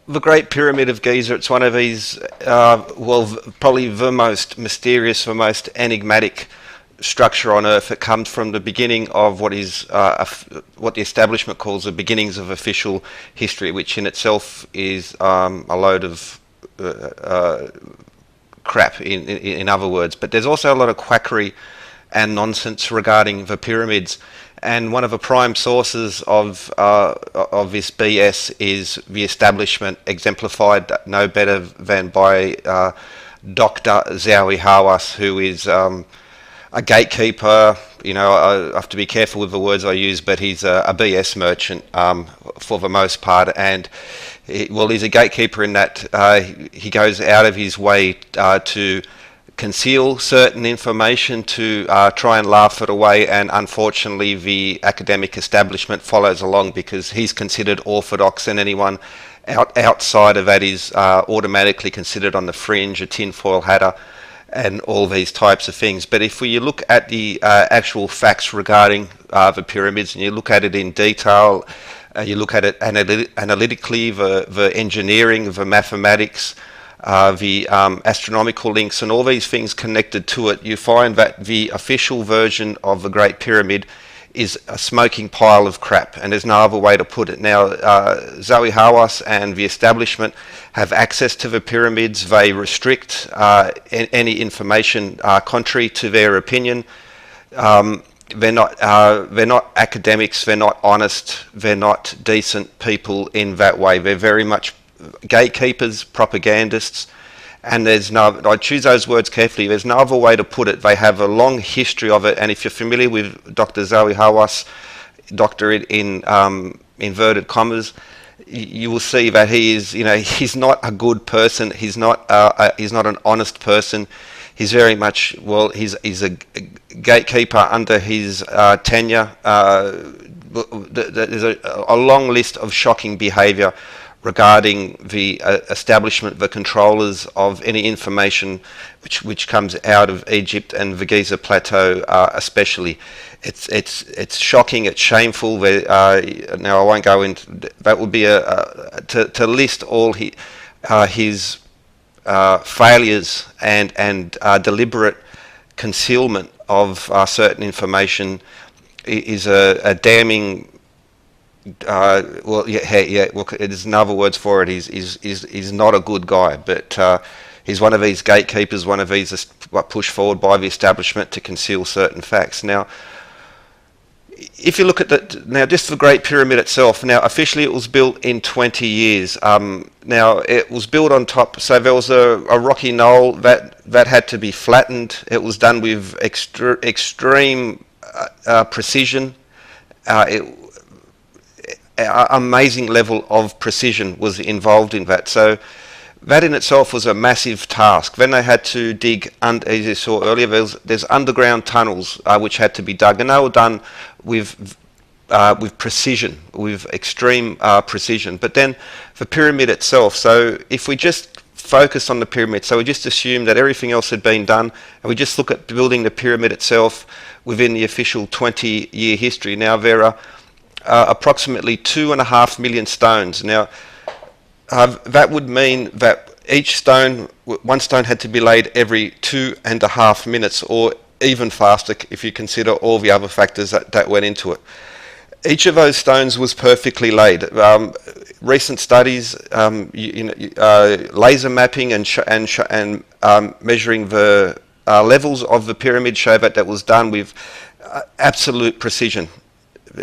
the Great Pyramid of Giza, it's one of these, probably the most mysterious, the most enigmatic structure on Earth. It comes from the beginning of what is what the establishment calls the beginnings of official history, which in itself is a load of crap, in other words. But there's also a lot of quackery and nonsense regarding the pyramids. And one of the prime sources of this BS is the establishment, exemplified no better than by Dr. Zawi Hawass, who is a gatekeeper. You know, I have to be careful with the words I use, but he's a BS merchant for the most part. And he's a gatekeeper in that he goes out of his way to conceal certain information, to try and laugh it away, and unfortunately the academic establishment follows along because he's considered orthodox, and anyone outside of that is automatically considered on the fringe, a tinfoil hatter, and all these types of things. But if you look at the actual facts regarding the pyramids, and you look at it in detail, you look at it analytically, the engineering, the mathematics, the astronomical links, and all these things connected to it, you find that the official version of the Great Pyramid is a smoking pile of crap, and there's no other way to put it. Now, Zawi Hawass and the establishment have access to the pyramids. They restrict any information contrary to their opinion. They're not academics, they're not honest, they're not decent people in that way. They're very much gatekeepers, propagandists, and there's no, I choose those words carefully, there's no other way to put it. They have a long history of it, and if you're familiar with Dr. Zawi Hawass, doctor in inverted commas, you will see that he is, he's not a good person, he's not an honest person. He's very much, he's a gatekeeper under his tenure. There's a long list of shocking behaviour regarding the establishment, the controllers of any information which comes out of Egypt and the Giza Plateau, especially. It's shocking. It's shameful. Now I won't go into that. Would be to list all his failures and deliberate concealment of certain information is a damning. There's another words for it. He's not a good guy, but he's one of these gatekeepers, one of these pushed forward by the establishment to conceal certain facts. Now, if you look at just the Great Pyramid itself, now officially it was built in 20 years. Now it was built on top, so there was a rocky knoll that had to be flattened. It was done with extreme precision. Amazing level of precision was involved in that. So that in itself was a massive task. Then they had to dig, as you saw earlier, there's underground tunnels which had to be dug, and they were done with precision, with extreme precision. But then the pyramid itself, so if we just focus on the pyramid, so we just assume that everything else had been done, and we just look at building the pyramid itself within the official 20-year history. Now there are approximately 2.5 million stones. Now that would mean that one stone had to be laid every 2.5 minutes, or even faster if you consider all the other factors that went into it. Each of those stones was perfectly laid. Recent studies, laser mapping and measuring the levels of the pyramid show that was done with absolute precision.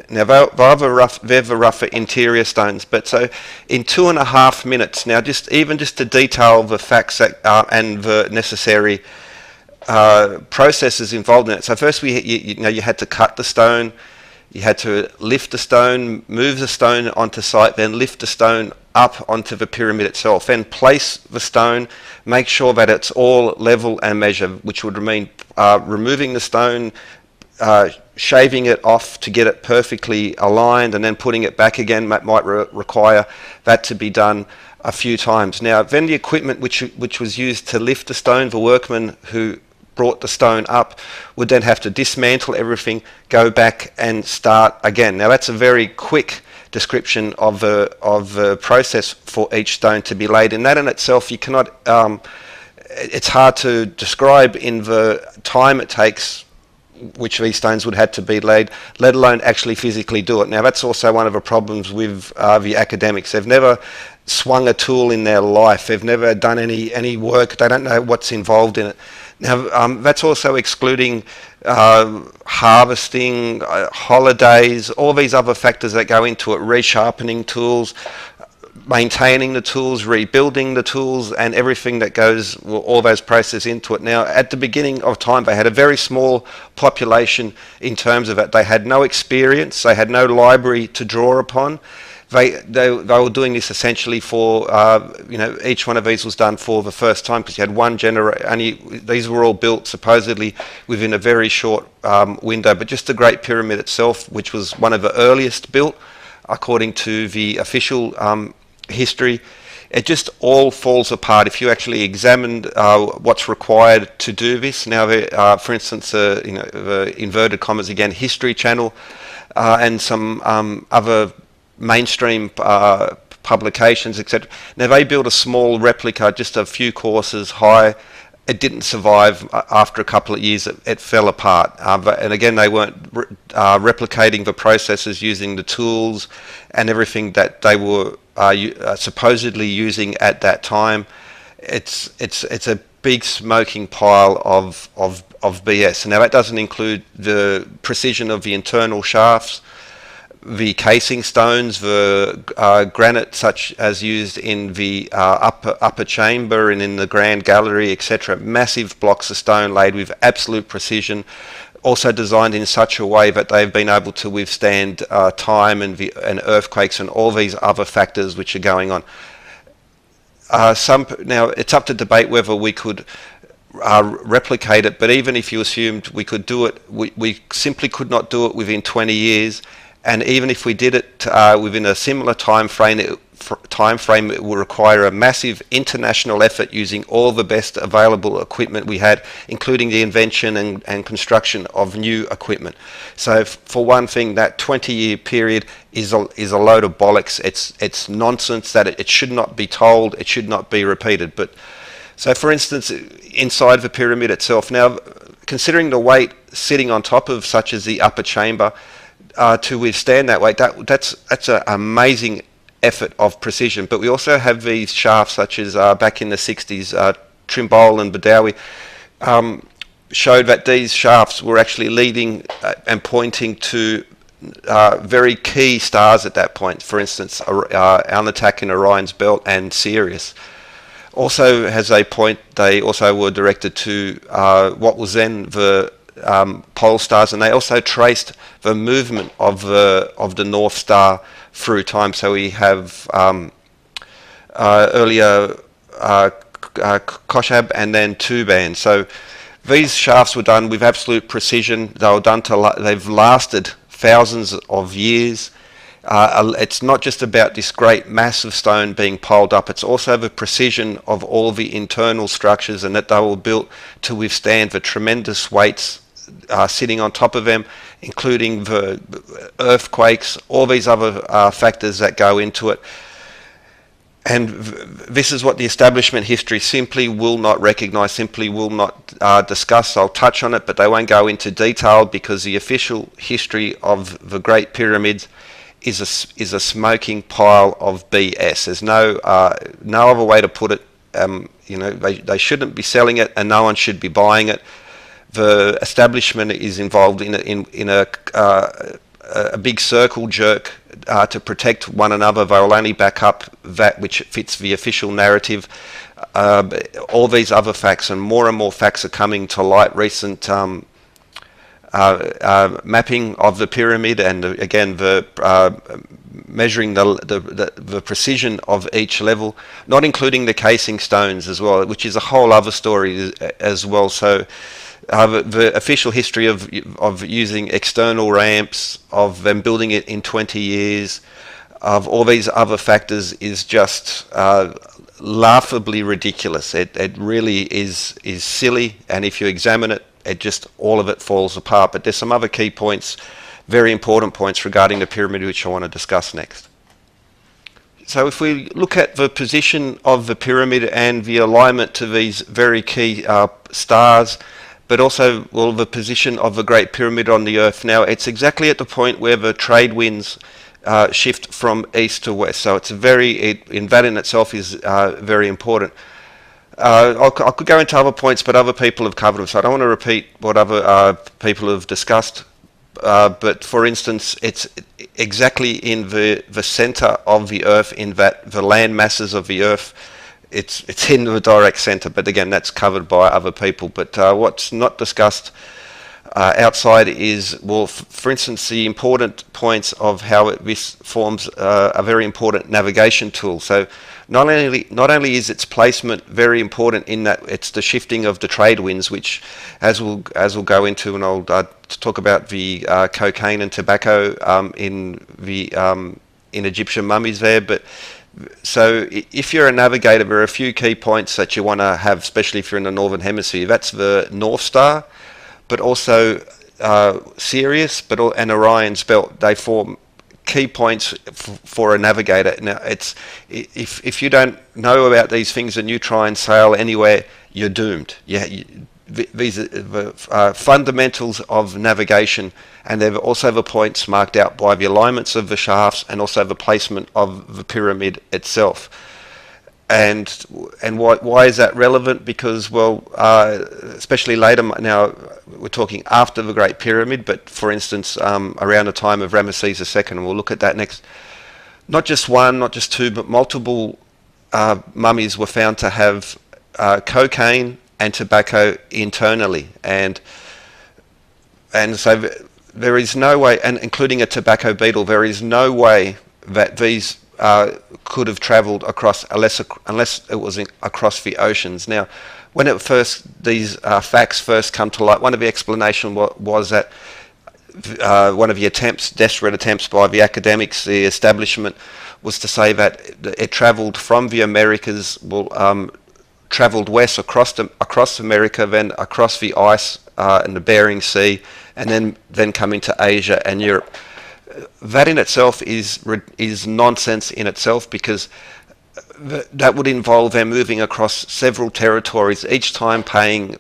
Now they're the rougher interior stones, but so in 2.5 minutes. Now just to detail the facts and the necessary processes involved in it. So first you had to cut the stone, you had to lift the stone, move the stone onto site, then lift the stone up onto the pyramid itself, then place the stone, make sure that it's all level and measured, which would mean removing the stone, shaving it off to get it perfectly aligned, and then putting it back again might require that to be done a few times. Now then the equipment which was used to lift the stone, the workmen who brought the stone up would then have to dismantle everything, go back and start again. Now that's a very quick description of a process for each stone to be laid. And that in itself, you cannot. It's hard to describe in the time it takes which these stones would have to be laid, let alone actually physically do it. Now that's also one of the problems with the academics. They've never swung a tool in their life. They've never done any work. They don't know what's involved in it. Now that's also excluding harvesting, holidays, all these other factors that go into it, resharpening tools, maintaining the tools, rebuilding the tools, and everything that goes, all those processes into it. Now, at the beginning of time, they had a very small population in terms of it. They had no experience. They had no library to draw upon. They were doing this essentially for, each one of these was done for the first time because you had one generation. These were all built supposedly within a very short window. But just the Great Pyramid itself, which was one of the earliest built, according to the official history, it just all falls apart if you actually examined what's required to do this. Now, for instance, the inverted commas again, History Channel and some other mainstream publications, etc. Now, they built a small replica, just a few courses high. It didn't survive. After a couple of years, it fell apart. And again, they weren't replicating the processes using the tools and everything that they were supposedly using at that time. It's a big smoking pile of BS. Now that doesn't include the precision of the internal shafts, the casing stones, the granite such as used in the upper chamber and in the grand gallery, etc. Massive blocks of stone laid with absolute precision, also designed in such a way that they've been able to withstand time and earthquakes and all these other factors which are going on. Now, it's up to debate whether we could replicate it, but even if you assumed we could do it, we simply could not do it within 20 years. And even if we did it within a similar time frame, it will require a massive international effort using all the best available equipment we had, including the invention and construction of new equipment. So for one thing, that 20-year period is a load of bollocks. It's nonsense that it should not be told, it should not be repeated. But so for instance, inside the pyramid itself, now considering the weight sitting on top of such as the upper chamber, to withstand that weight, that's an amazing effort of precision. But we also have these shafts such as back in the 60s, Trimble and Badawi showed that these shafts were actually leading and pointing to very key stars at that point. For instance, Alnitak in Orion's belt and Sirius. Also has a point, they also were directed to what was then the pole stars, and they also traced the movement of the North Star through time. So we have earlier Koshab and then Tuban. So these shafts were done with absolute precision. They were done they've lasted thousands of years. It's not just about this great mass of stone being piled up, it's also the precision of all the internal structures, and that they were built to withstand the tremendous weights sitting on top of them, including the earthquakes, all these other factors that go into it. And this is what the establishment history simply will not recognise, simply will not discuss. I'll touch on it, but they won't go into detail because the official history of the Great Pyramids is a smoking pile of BS. There's no other way to put it. They shouldn't be selling it, and no one should be buying it. The establishment is involved in a big circle jerk to protect one another. They'll only back up that which fits the official narrative. All these other facts and more facts are coming to light. Recent mapping of the pyramid, and again the measuring the precision of each level, not including the casing stones as well, which is a whole other story as well. So the official history of using external ramps, of them building it in 20 years, of all these other factors is just laughably ridiculous. It really is silly, and if you examine it, all of it falls apart. But there's some other key points very important points regarding the pyramid, which I want to discuss next. So if we look at the position of the pyramid and the alignment to these very key stars, but also, well, the position of the Great Pyramid on the Earth. Now, it's exactly at the point where the trade winds shift from east to west. So it's that in itself is very important. I could go into other points, but other people have covered them, so I don't want to repeat what other people have discussed. But for instance, it's exactly in the center of the Earth, in that the land masses of the Earth, it's in the direct center. But again, that's covered by other people. But what's not discussed outside is, well, for instance, the important points of how this forms a very important navigation tool. So not only is its placement very important in that it's the shifting of the trade winds, which, as we'll go into, and I'll talk about the cocaine and tobacco in Egyptian mummies there. But so if you're a navigator, there are a few key points that you want to have, especially if you're in the northern hemisphere. That's the North Star, but also Sirius, and Orion's belt. They form key points for a navigator. Now, if you don't know about these things and you try and sail anywhere, you're doomed. These are the fundamentals of navigation, and they're also the points marked out by the alignments of the shafts and also the placement of the pyramid itself. And why is that relevant? Because, well, especially later, now we're talking after the Great Pyramid, but for instance, around the time of Ramesses II, and we'll look at that next, not just one, not just two, but multiple mummies were found to have cocaine and tobacco internally. And so there is no way, and including a tobacco beetle, there is no way that these could have travelled across unless it was across the oceans. Now, when these facts first come to light, one of the explanations was that one of the desperate attempts by the academics, the establishment, was to say that it travelled from the Americas, travelled west across America, then across the ice and the Bering Sea, and then come into Asia and Europe. That in itself is nonsense in itself, because that would involve them moving across several territories, each time paying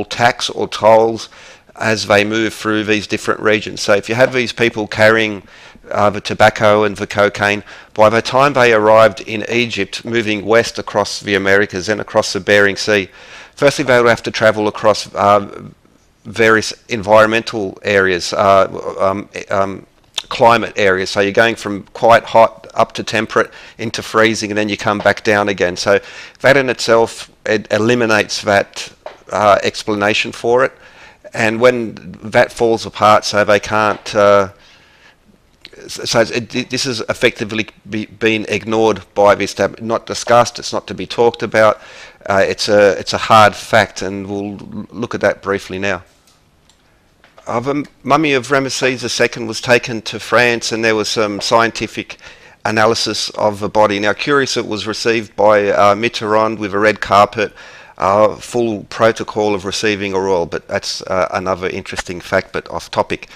tax or tolls as they move through these different regions. So if you have these people carrying the tobacco and the cocaine, by the time they arrived in Egypt, moving west across the Americas and across the Bering Sea, firstly they would have to travel across various environmental areas, climate areas. So you're going from quite hot up to temperate into freezing, and then you come back down again. So that in itself, it eliminates that explanation for it. And when that falls apart, so they can't, this is effectively been ignored by this, not discussed, it's not to be talked about. It's a hard fact, and we'll look at that briefly now. The mummy of Ramesses II was taken to France, and there was some scientific analysis of the body. Now, curious, it was received by Mitterrand with a red carpet, full protocol of receiving a royal, but that's another interesting fact, but off topic.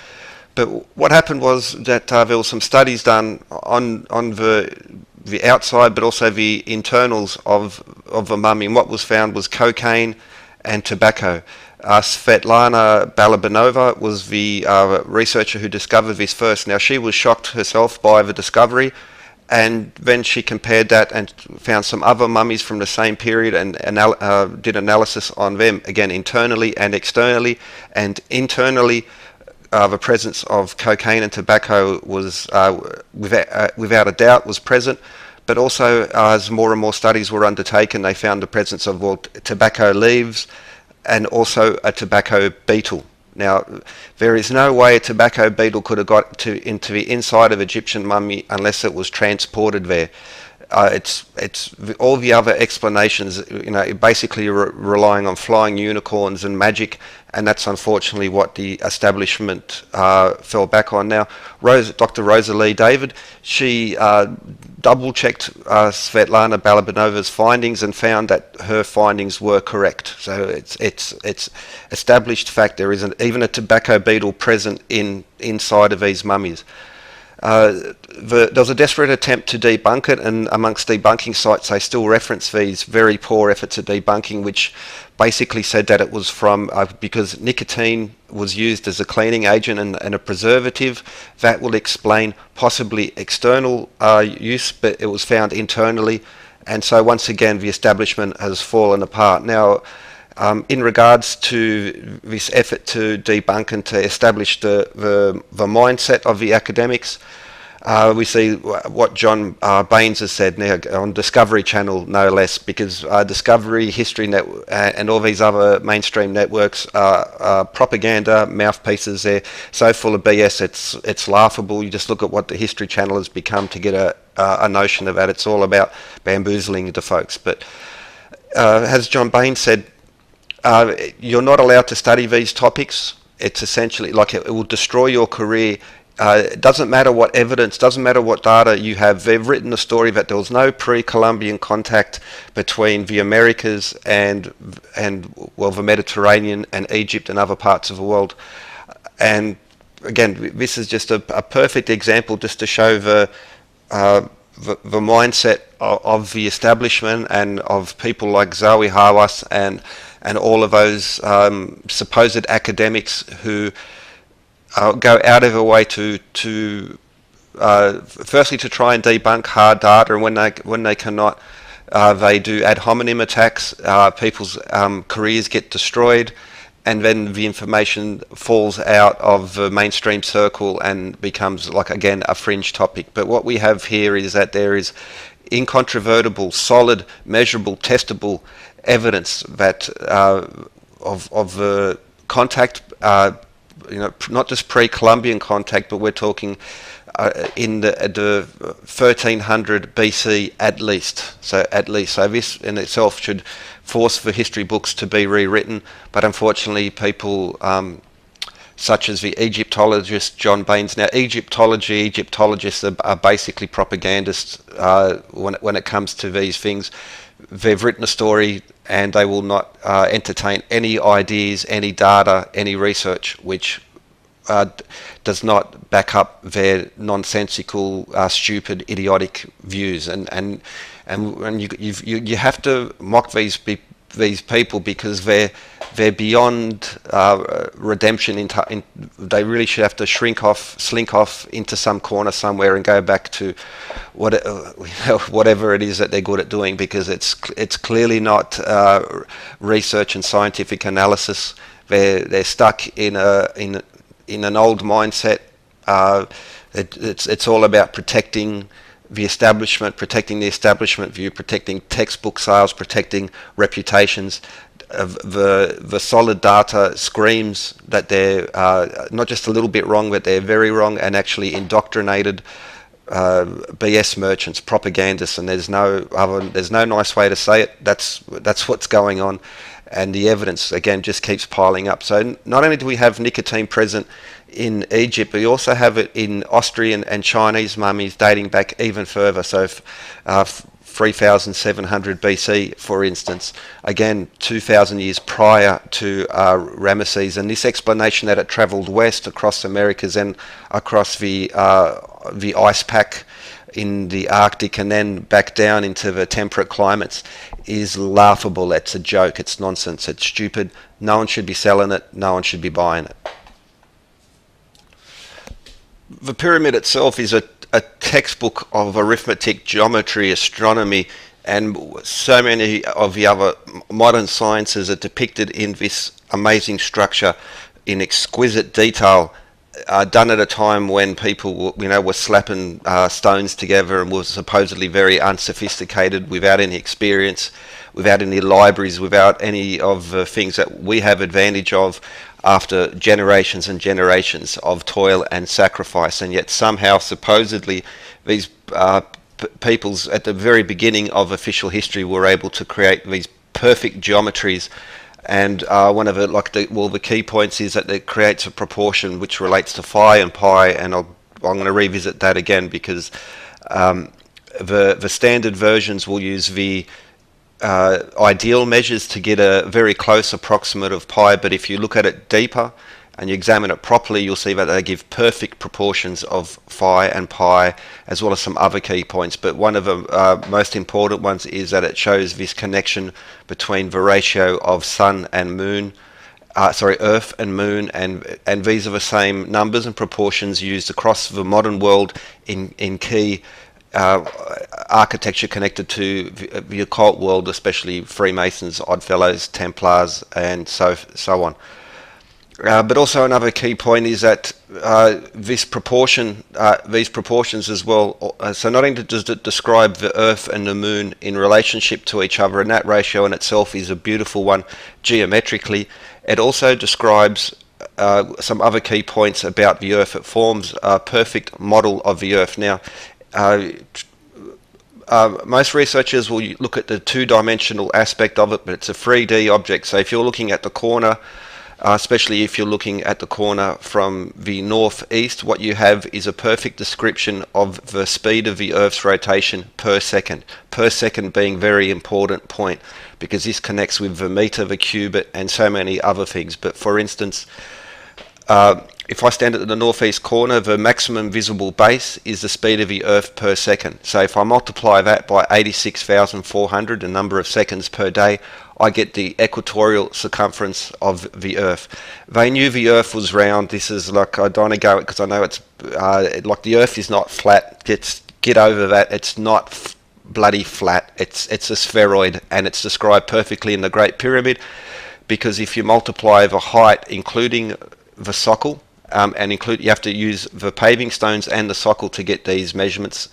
But what happened was that there were some studies done on the outside, but also the internals of the mummy, and what was found was cocaine and tobacco. Svetlana Balabanova was the researcher who discovered this first. Now, she was shocked herself by the discovery, and then she compared that and found some other mummies from the same period and did analysis on them, again, internally and externally. And internally, the presence of cocaine and tobacco was, without a doubt, was present. But also, as more and more studies were undertaken, they found the presence of tobacco leaves and also a tobacco beetle. Now, there is no way a tobacco beetle could have got into the inside of Egyptian mummy unless it was transported there. it's all the other explanations, basically relying on flying unicorns and magic, and that's unfortunately what the establishment fell back on. Now, Dr. Rosalie David, she double-checked Svetlana Balabanova's findings and found that her findings were correct. So it's established fact. There is even a tobacco beetle present inside of these mummies. There was a desperate attempt to debunk it, and amongst debunking sites they still reference these very poor efforts at debunking, which basically said that it was from because nicotine was used as a cleaning agent and a preservative. That will explain possibly external use, but it was found internally, and so once again the establishment has fallen apart. Now, in regards to this effort to debunk and to establish the mindset of the academics, we see what John Baines has said now on Discovery Channel, no less, because Discovery, History Network, and all these other mainstream networks are propaganda mouthpieces. They're so full of BS, it's laughable. You just look at what the History Channel has become to get a notion of that. It's all about bamboozling the folks. But as John Baines said, you're not allowed to study these topics. It's essentially like it will destroy your career. It doesn't matter what evidence, doesn't matter what data you have. They've written a story that there was no pre-Columbian contact between the Americas and the Mediterranean and Egypt and other parts of the world. And again, this is just a perfect example just to show the mindset of the establishment and of people like Zoe Hawass and all of those supposed academics who go out of their way to firstly to try and debunk hard data, and when they cannot, they do ad hominem attacks. People's careers get destroyed, and then the information falls out of the mainstream circle and becomes, like, again, a fringe topic. But what we have here is that there is incontrovertible, solid, measurable, testable evidence that of the contact, not just pre-Columbian contact, but we're talking in the 1300 BC at least. So this in itself should force the history books to be rewritten. But unfortunately, people such as the Egyptologist John Baines. Now, Egyptologists are basically propagandists when it comes to these things. They've written a story and they will not entertain any ideas, any data, any research which does not back up their nonsensical, stupid, idiotic views. And you have to mock these people because they're beyond redemption. They really should have to slink off into some corner somewhere and go back to whatever it is that they're good at doing, because it's clearly not research and scientific analysis. They're stuck in an old mindset. It's all about protecting the establishment view, protecting textbook sales, protecting reputations. The solid data screams that they're not just a little bit wrong, but they're very wrong and actually indoctrinated BS merchants, propagandists, and there's no nice way to say it. That's what's going on, and the evidence again just keeps piling up. So not only do we have nicotine present in Egypt, we also have it in Austrian and Chinese mummies dating back even further. So 3700 BC, for instance, again 2000 years prior to Ramesses, and this explanation that it travelled west across Americas and across the ice pack in the Arctic and then back down into the temperate climates is laughable. It's a joke, it's nonsense, it's stupid. No one should be selling it, no one should be buying it. The pyramid itself is a textbook of arithmetic, geometry, astronomy, and so many of the other modern sciences are depicted in this amazing structure in exquisite detail, done at a time when people were slapping stones together and were supposedly very unsophisticated, without any experience, without any libraries, without any of the things that we have advantage of after generations and generations of toil and sacrifice. And yet somehow supposedly these peoples at the very beginning of official history were able to create these perfect geometries. And one of the key points is that it creates a proportion which relates to phi and pi, and I'm going to revisit that again because the standard versions will use the ideal measures to get a very close approximate of pi, but if you look at it deeper and you examine it properly, you'll see that they give perfect proportions of phi and pi, as well as some other key points. But one of the most important ones is that it shows this connection between the ratio of sun and moon, Earth and moon, and these are the same numbers and proportions used across the modern world in key architecture connected to the occult world, especially Freemasons, Oddfellows, Templars, and so on. But also another key point is that these proportions as well, so not only does it describe the Earth and the Moon in relationship to each other, and that ratio in itself is a beautiful one geometrically, it also describes some other key points about the Earth. It forms a perfect model of the Earth. Now, most researchers will look at the two-dimensional aspect of it, but it's a 3D object. So if you're looking at the corner, especially if you're looking at the corner from the northeast, what you have is a perfect description of the speed of the Earth's rotation per second being a very important point, because this connects with the meter, the cubit, and so many other things. But for instance, if I stand at the northeast corner, the maximum visible base is the speed of the Earth per second. So if I multiply that by 86,400, the number of seconds per day, I get the equatorial circumference of the Earth. They knew the Earth was round. This is like, I don't want to go because I know it's like the Earth is not flat. Get over that. It's not bloody flat. It's a spheroid, and it's described perfectly in the Great Pyramid, because if you multiply the height, including the socle, you have to use the paving stones and the socle to get these measurements.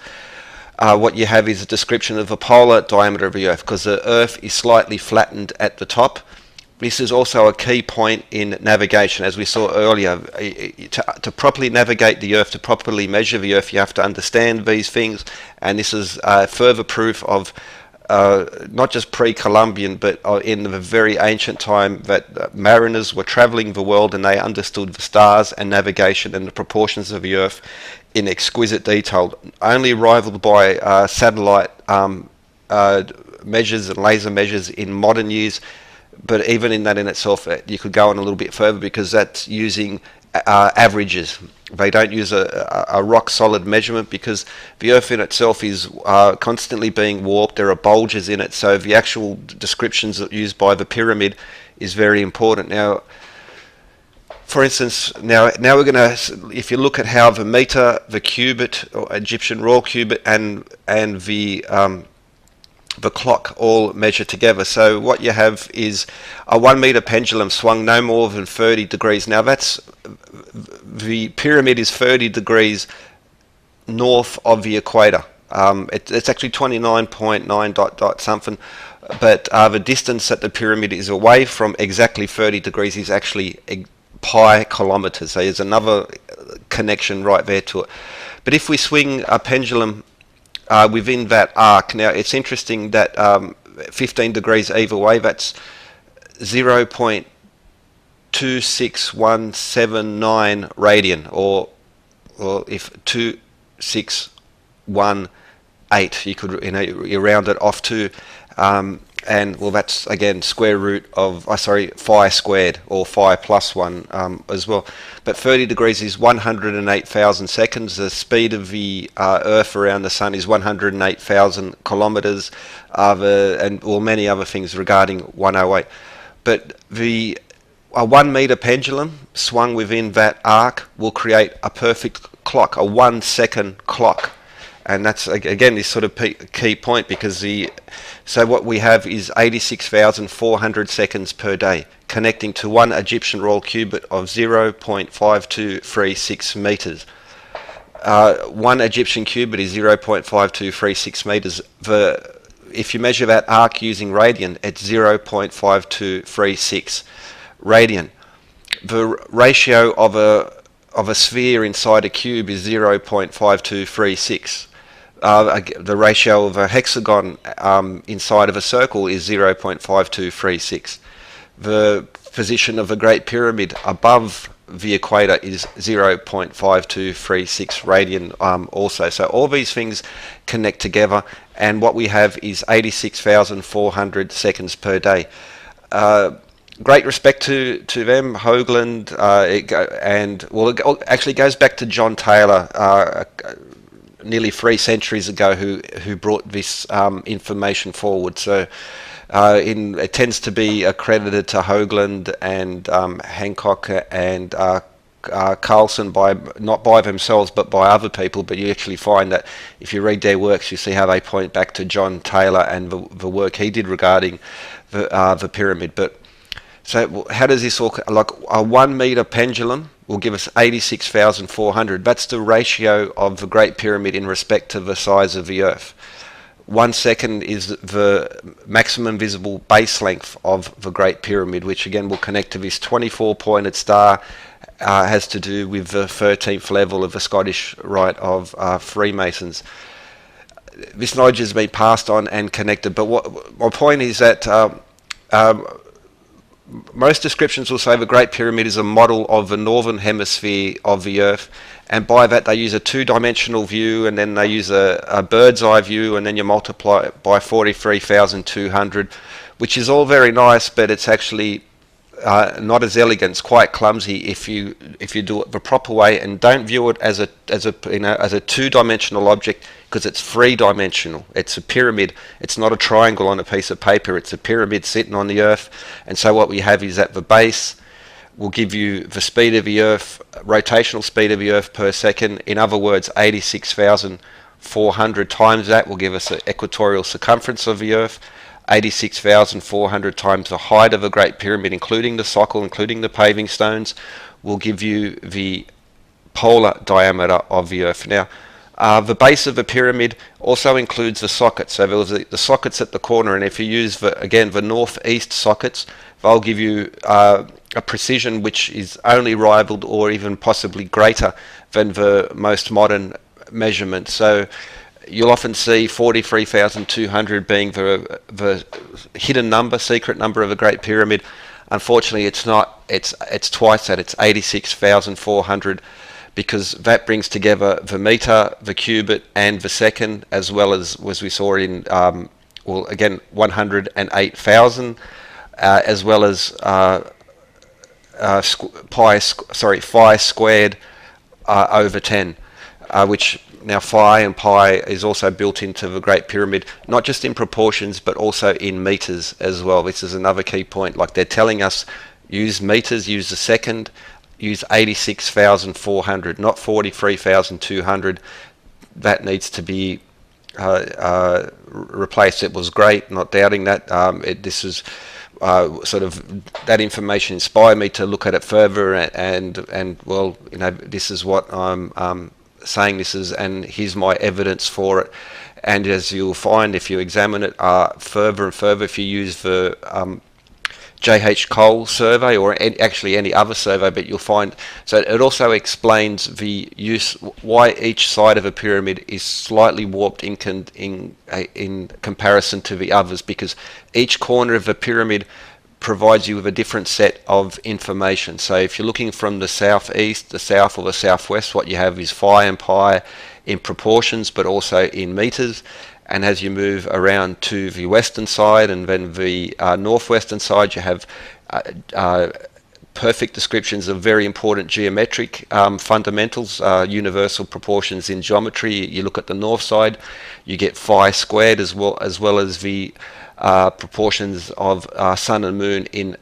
What you have is a description of the polar diameter of the Earth, because the Earth is slightly flattened at the top. This is also a key point in navigation, as we saw earlier. To properly navigate the Earth, to properly measure the Earth, you have to understand these things, and this is further proof of not just pre-Columbian, but in the very ancient time that mariners were travelling the world and they understood the stars and navigation and the proportions of the Earth in exquisite detail, only rivaled by satellite measures and laser measures in modern years. But even in that in itself, you could go on a little bit further, because that's using averages. They don't use a rock solid measurement, because the Earth in itself is constantly being warped. There are bulges in it, so the actual descriptions used by the pyramid is very important. Now, for instance, now we're going to, if you look at how the meter, the cubit, or Egyptian royal cubit, and the clock all measure together. So what you have is a 1 meter pendulum swung no more than 30 degrees. Now the pyramid is 30 degrees north of the equator. It's actually 29.9 something, but the distance that the pyramid is away from exactly 30 degrees is actually pi kilometers. So there's another connection right there to it. But if we swing a pendulum within that arc, now it's interesting that 15 degrees either way, that's 0.26179 radian, or if 2618, you could, you round it off to, and well, that's again square root of phi squared, or phi plus 1 as well. But 30 degrees is 108,000 seconds. The speed of the Earth around the Sun is 108,000 kilometers, and many other things regarding 108. But a 1 meter pendulum swung within that arc will create a perfect clock, a 1 second clock. And that's, again, this sort of key point, because so what we have is 86,400 seconds per day, connecting to one Egyptian royal cubit of 0.5236 meters. One Egyptian cubit is 0.5236 meters. If you measure that arc using radian, it's 0.5236 radian. The ratio of a sphere inside a cube is 0.5236. The ratio of a hexagon inside of a circle is 0.5236. The position of the Great Pyramid above the equator is 0.5236 radian also. So all these things connect together, and what we have is 86,400 seconds per day. Great respect to them, Hoagland, it actually goes back to John Taylor nearly 3 centuries ago, who brought this information forward. So it tends to be accredited to Hoagland and Hancock and Carlson, not by themselves but by other people. But you actually find that if you read their works, you see how they point back to John Taylor and the work he did regarding the pyramid. But so how does this all, like a 1 meter pendulum will give us 86,400. That's the ratio of the Great Pyramid in respect to the size of the Earth. 1 second is the maximum visible base length of the Great Pyramid, which again will connect to this 24-pointed star. Has to do with the 13th level of the Scottish Rite of Freemasons. This knowledge has been passed on and connected, but my point is that most descriptions will say the Great Pyramid is a model of the northern hemisphere of the Earth, and by that they use a 2-dimensional view, and then they use a bird's eye view, and then you multiply it by 43,200, which is all very nice, but it's actually not as elegant. It's quite clumsy if you do it the proper way, and don't view it as a 2-dimensional object, because it's 3-dimensional. It's a pyramid. It's not a triangle on a piece of paper. It's a pyramid sitting on the Earth. And so what we have is that the base will give you the speed of the Earth, rotational speed of the Earth per second. In other words, 86,400 times that will give us the equatorial circumference of the Earth. 86,400 times the height of a Great Pyramid, including the socle, including the paving stones, will give you the polar diameter of the Earth. Now, the base of the pyramid also includes the sockets. So there was the sockets at the corner, and if you use the northeast sockets, they'll give you a precision which is only rivaled or even possibly greater than the most modern measurement. So you'll often see 43,200 being the hidden number, secret number of a Great Pyramid. Unfortunately, it's not. It's twice that. It's 86,400, because that brings together the meter, the cubit, and the second, as well as we saw in 108,000, as well as phi squared over 10, which now phi and pi is also built into the Great Pyramid, not just in proportions but also in meters as well. This is another key point. Like, they're telling us, use meters, use the second, use 86,400, not 43,200. That needs to be replaced. It was great, not doubting that. This is sort of, that information inspired me to look at it further, and well, this is what I'm saying this is, and here's my evidence for it. And as you'll find, if you examine it further and further, if you use the J.H. Cole survey, or actually any other survey, but you'll find, so it also explains the use, why each side of a pyramid is slightly warped in comparison to the others, because each corner of the pyramid provides you with a different set of information. So if you're looking from the southeast, the south, or the southwest, what you have is phi and pi in proportions, but also in meters. And as you move around to the western side and then the northwestern side, you have perfect descriptions of very important geometric fundamentals, universal proportions in geometry. You look at the north side, you get phi squared, as well as the proportions of sun and moon in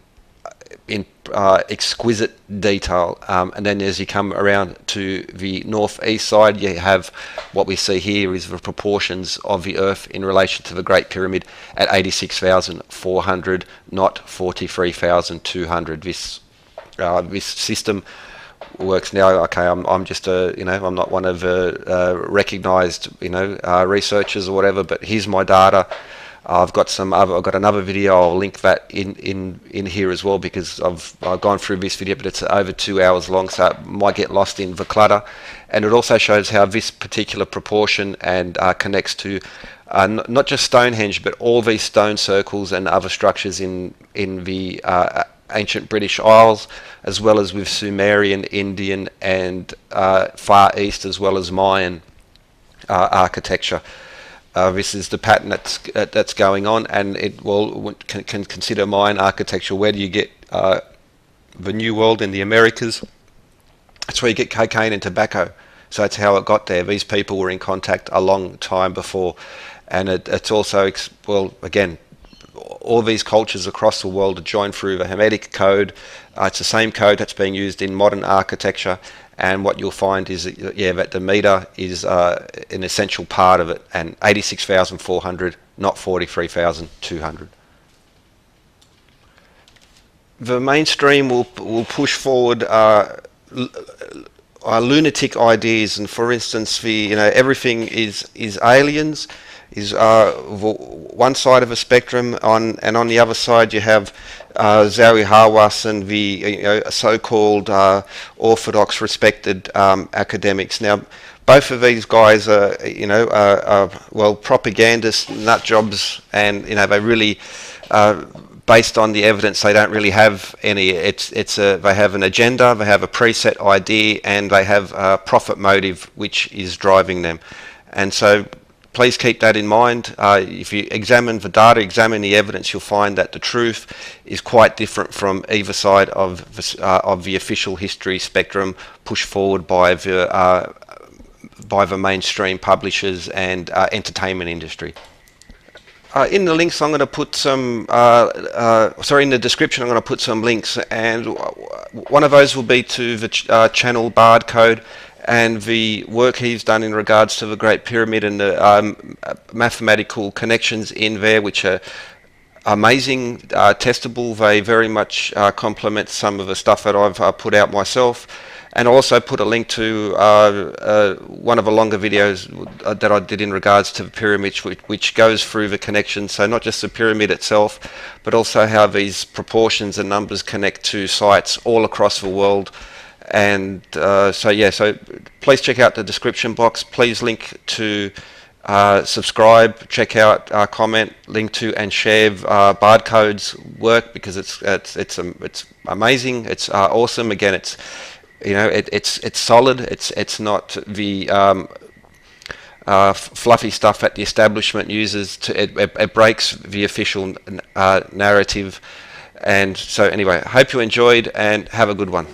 exquisite detail. And then as you come around to the northeast side, you have what we see here is the proportions of the Earth in relation to the Great Pyramid at 86,400, not 43,200. This system works now. Okay, I'm just I'm not one of the recognised researchers or whatever, but here's my data. I've got another video. I'll link that in here as well, because I've gone through this video, but it's over 2 hours long, so it might get lost in the clutter. And it also shows how this particular proportion and connects to not just Stonehenge, but all these stone circles and other structures in the ancient British Isles, as well as with Sumerian, Indian, and Far East, as well as Mayan architecture. This is the pattern that's going on, and it can consider Mayan architecture. Where do you get the New World in the Americas? That's where you get cocaine and tobacco. So that's how it got there. These people were in contact a long time before, and it's also, well, again, all these cultures across the world are joined through the Hermetic code. It's the same code that's being used in modern architecture, and what you'll find is that the meter is an essential part of it, and 86,400, not 43,200. The mainstream will push forward lunatic ideas, and for instance, everything is aliens. Is one side of a spectrum, and on the other side you have Zawi Hawass and the so-called orthodox respected academics. Now, both of these guys are well, propagandists, nut jobs, and they really based on the evidence, they don't really have any. They have an agenda, they have a preset idea, and they have a profit motive which is driving them. And so please keep that in mind. If you examine the data, examine the evidence, you'll find that the truth is quite different from either side of the official history spectrum pushed forward by the mainstream publishers and entertainment industry. In the links, I'm going to put some. In the description, I'm going to put some links, and one of those will be to the channel Bardcode and the work he's done in regards to the Great Pyramid and the mathematical connections in there, which are amazing, testable. They very much complement some of the stuff that I've put out myself. And also put a link to one of the longer videos that I did in regards to the pyramids, which goes through the connections. So not just the pyramid itself, but also how these proportions and numbers connect to sites all across the world. And so please check out the description box. Please link to subscribe, check out, comment, link to, and share Bardcode's work, because it's amazing. It's awesome. Again, it's it's solid. It's not the fluffy stuff that the establishment uses. It breaks the official narrative. And so anyway, hope you enjoyed, and have a good one.